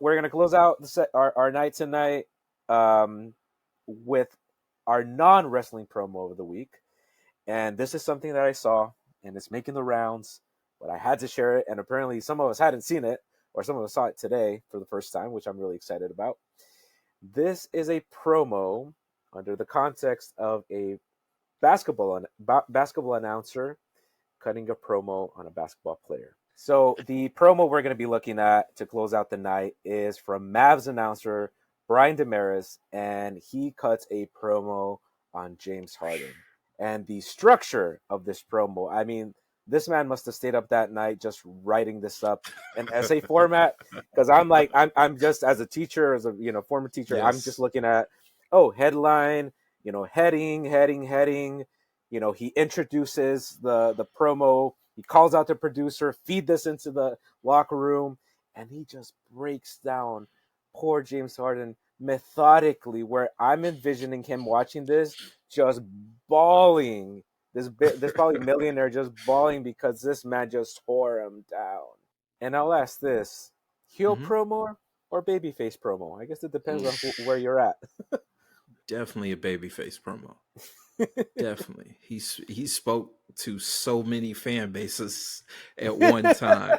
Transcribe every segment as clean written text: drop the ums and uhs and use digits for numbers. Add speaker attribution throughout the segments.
Speaker 1: We're gonna close out our night tonight um, with our non-wrestling promo of the week, and this is something that I saw, and it's making the rounds, but I had to share it, and apparently some of us hadn't seen it, or some of us saw it today for the first time, which I'm really excited about. This is a promo under the context of a basketball announcer cutting a promo on a basketball player. So the promo we're going to be looking at to close out the night is from Mavs announcer Brian Damaris, and he cuts a promo on James Harden. And the structure of this promo, I mean, this man must have stayed up that night just writing this up in essay format. Because I'm just as a teacher, as a former teacher, I'm just
Speaker 2: Yes.
Speaker 1: looking at headline, heading. He introduces the promo. He calls out the producer, feed this into the locker room, and he just breaks down poor James Harden methodically. Where I'm envisioning him watching this, just bawling. This probably millionaire just bawling because this man just tore him down. And I'll ask this: heel
Speaker 2: Hmm.
Speaker 1: promo or babyface promo? I guess it depends
Speaker 3: Mm.
Speaker 1: on where you're at.
Speaker 2: Definitely a babyface promo. Definitely. He spoke to so many fan bases at one time.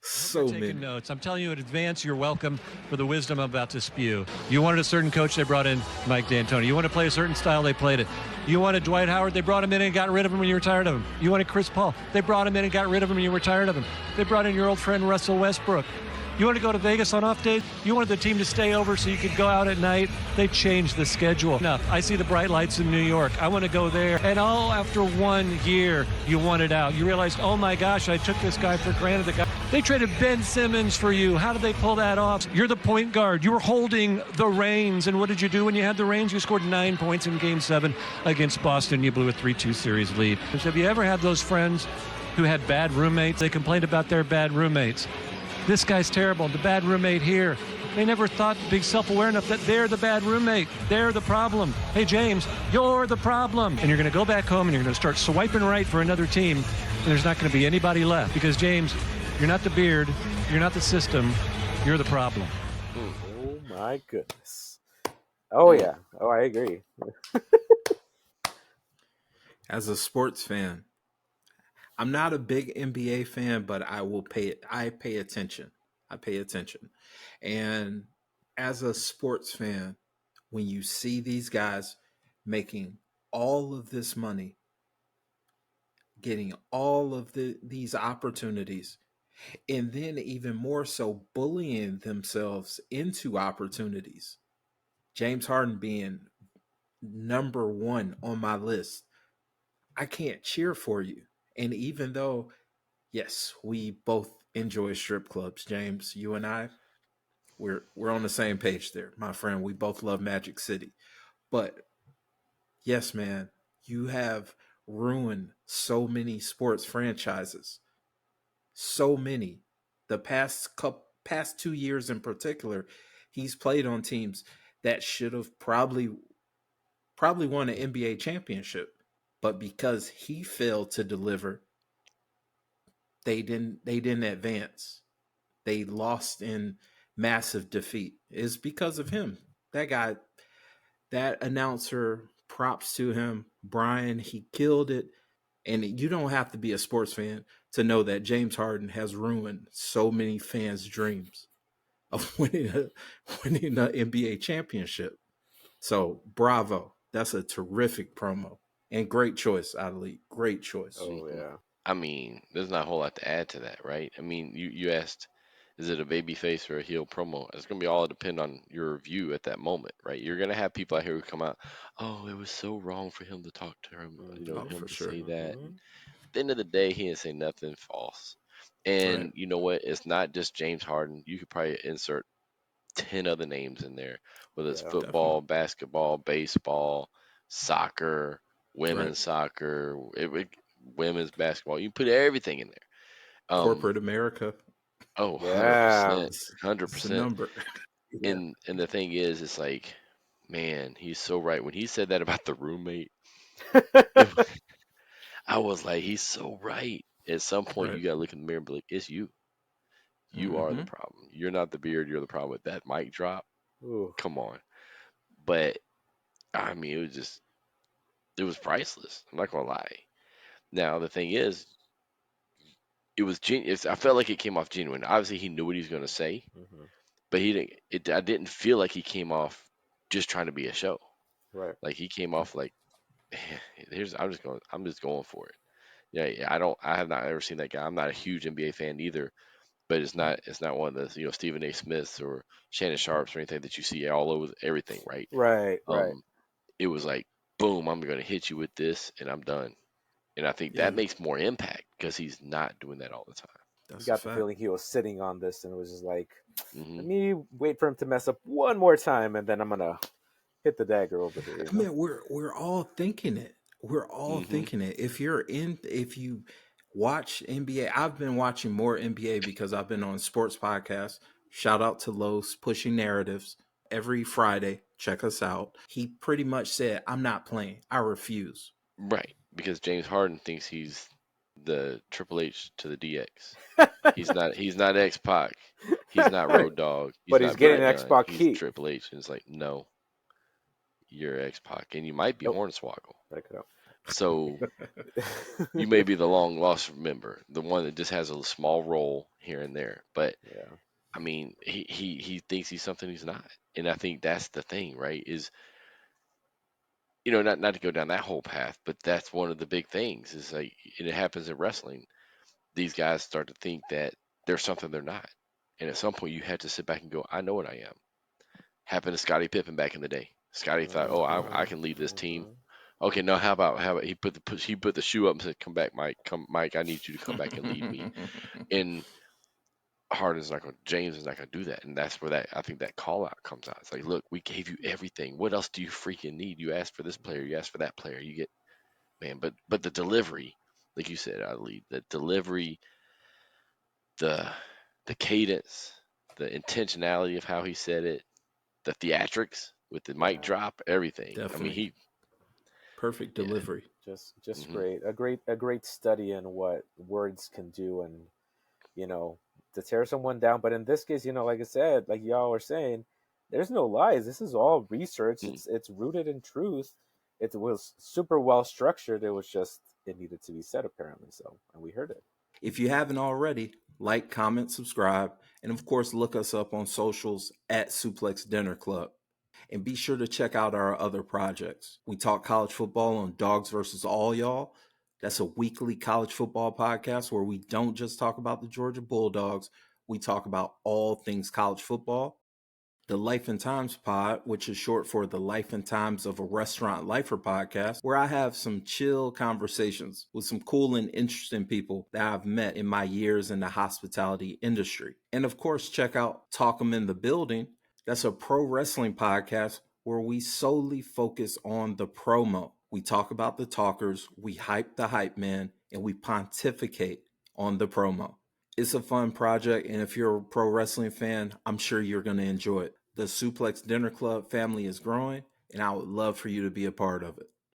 Speaker 2: So
Speaker 4: Taking
Speaker 2: many.
Speaker 4: notes. I'm telling you in advance, you're welcome for the wisdom I'm about to spew. You wanted a certain coach, they brought in Mike D'Antoni. You want to play a certain style, they played it. You wanted Dwight Howard, they brought him in and got rid of him when you were tired of him. You wanted Chris Paul, they brought him in and got rid of him when you were tired of him. They brought in your old friend Russell Westbrook. You want to go to Vegas on off days? You wanted the team to stay over so you could go out at night? They changed the schedule. Enough. I see the bright lights in New York. I want to go there. And all after 1 year, you wanted out. You realized, oh my gosh, I took this guy for granted. They traded Ben Simmons for you. How did they pull that off? You're the point guard. You were holding the reins. And what did you do when you had the reins? You scored 9 points in Game 7 against Boston. You blew a 3-2 series lead. So have you ever had those friends who had bad roommates? They complained about their bad roommates. This guy's terrible, the bad roommate here. They never thought to be self-aware enough that they're the bad roommate. They're the problem. Hey, James, you're the problem. And you're going to go back home and you're going to start swiping right for another team. And there's not going to be anybody left. Because, James, you're not the beard. You're not the system. You're the problem.
Speaker 1: Oh, my goodness. Oh, yeah. Oh, I agree.
Speaker 2: As a sports fan, I'm not a big NBA fan, but I pay attention. I pay attention. And as a sports fan, when you see these guys making all of this money, getting all of these opportunities, and then even more so bullying themselves into opportunities. James Harden being number one on my list, I can't cheer for you. And even though, yes, we both enjoy strip clubs, James, you and I, we're on the same page there, my friend. We both love Magic City. But yes, man, you have ruined so many sports franchises. So many. The past 2 years in particular, he's played on teams that should have probably won an NBA championship, but because he failed to deliver, they didn't advance. They lost in massive defeat. It's because of him. That guy, that announcer, props to him. Brian, he killed it. And you don't have to be a sports fan to know that James Harden has ruined so many fans' dreams of winning an NBA championship. So bravo. That's a terrific promo. And great choice, Ali. Great choice.
Speaker 1: Oh, yeah.
Speaker 3: I mean, there's not a whole lot to add to that, right? I mean, you asked, is it a baby face or a heel promo? It's gonna be all depend on your view at that moment, right? You're gonna have people out here who come out, oh, it was so wrong for him to talk to him,
Speaker 2: Oh,
Speaker 3: him
Speaker 2: for
Speaker 3: to
Speaker 2: sure.
Speaker 3: say that.
Speaker 1: Mm-hmm.
Speaker 3: And at the end of the day, he didn't say nothing false.
Speaker 2: Right.
Speaker 3: And you know what? It's not just James Harden. You could probably insert 10 other names in there, whether it's
Speaker 1: Yeah.
Speaker 2: Definitely.
Speaker 3: football, basketball, baseball, soccer,
Speaker 2: Right.
Speaker 3: women's soccer, women's basketball. You put everything in there.
Speaker 2: Corporate America.
Speaker 3: Oh,
Speaker 1: Yeah.
Speaker 3: 100%,
Speaker 2: It's,
Speaker 3: hundred
Speaker 2: it's a
Speaker 3: percent.
Speaker 2: number.
Speaker 1: Yeah.
Speaker 3: And the thing is, it's like, man, he's so right. When he said that about the roommate, it, I was like, he's so right. At some point,
Speaker 2: Right.
Speaker 3: you gotta look in the mirror and be like, it's you. You are the problem. You're not the beard. You're the problem with that mic drop.
Speaker 1: Ooh.
Speaker 3: Come on. But I mean, it was priceless. I'm not gonna lie. Now the thing is, it was genius. I felt like it came off genuine. Obviously, he knew what he was gonna say,
Speaker 1: Mm-hmm.
Speaker 3: but he didn't. I didn't feel like he came off just trying to be a show.
Speaker 1: Right.
Speaker 3: Like he came off like, I'm just going for it. Yeah. I have not ever seen that guy. I'm not a huge NBA fan either, but it's not one of the Stephen A. Smiths or Shannon Sharps or anything that you see all over everything, right?
Speaker 1: Right. Right.
Speaker 3: It was like, boom, I'm going to hit you with this, and I'm done. And I think
Speaker 2: Yeah,
Speaker 3: that makes more impact because he's not doing that all the time.
Speaker 1: You
Speaker 2: that's a
Speaker 1: got the
Speaker 2: fact.
Speaker 1: feeling he was sitting on this and was just like,
Speaker 3: Hmm.
Speaker 1: let me wait for him to mess up one more time, and then I'm gonna hit the dagger over here. You
Speaker 2: I
Speaker 1: know?
Speaker 2: mean, we're all thinking it. We're all
Speaker 3: Hmm.
Speaker 2: thinking it. If you watch NBA, I've been watching more NBA because I've been on sports podcasts. Shout out to Los pushing narratives every Friday. Check us out. He pretty much said, "I'm not playing. I refuse."
Speaker 3: Right. Because James Harden thinks he's the Triple H to the DX. He's not X Pac. He's not Road Dogg. He's
Speaker 1: But he's
Speaker 3: not
Speaker 1: getting
Speaker 3: Billy Gunn.
Speaker 1: Xbox
Speaker 3: He's
Speaker 1: heat.
Speaker 3: Triple H. And it's like, no, you're X Pac. And you might be
Speaker 1: Nope.
Speaker 3: Hornswoggle.
Speaker 1: Back it up.
Speaker 3: So you may be the long lost member, the one that just has a small role here and there. But
Speaker 1: Yeah.
Speaker 3: I mean, he thinks he's something he's not. And I think that's the thing, right? Is not to go down that whole path, but that's one of the big things is like, and it happens in wrestling. These guys start to think that they're something they're not. And at some point you have to sit back and go, I know what I am. Happened to Scottie Pippen back in the day. Scottie thought, oh, I can lead this team. Okay, no, how about he put the shoe up and said, come back, Mike. Come, Mike, I need you to come back and lead me. And James is not gonna do that. And that's where I think that call out comes out. It's like, look, we gave you everything. What else do you freaking need? You asked for this player, you asked for that player. You get, man, but the delivery, like you said, Ali, the delivery, the cadence, the intentionality of how he said it, the theatrics with the mic
Speaker 1: Yeah.
Speaker 3: drop, everything. I mean,
Speaker 2: Definitely perfect
Speaker 3: yeah.
Speaker 2: delivery.
Speaker 1: Just
Speaker 3: Hmm.
Speaker 1: great. A great study in what words can do, and you know, to tear someone down. But in this case, like I said, like y'all are saying, there's no lies. This is all research. It's rooted in truth. It was super well structured. It was just it needed to be said apparently. So, and we heard it.
Speaker 2: If you haven't already, like, comment, subscribe, and of course, look us up on socials at Suplex Dinner Club. And be sure to check out our other projects. We talk college football on Dogs versus All Y'all. That's a weekly college football podcast where we don't just talk about the Georgia Bulldogs. We talk about all things college football. The Life and Times Pod, which is short for the Life and Times of a Restaurant Lifer podcast, where I have some chill conversations with some cool and interesting people that I've met in my years in the hospitality industry. And of course, check out Talk 'em in the Building. That's a pro wrestling podcast where we solely focus on the promo. We talk about the talkers, we hype the hype man, and we pontificate on the promo. It's a fun project, and if you're a pro wrestling fan, I'm sure you're going to enjoy it. The Suplex Dinner Club family is growing, and I would love for you to be a part of it.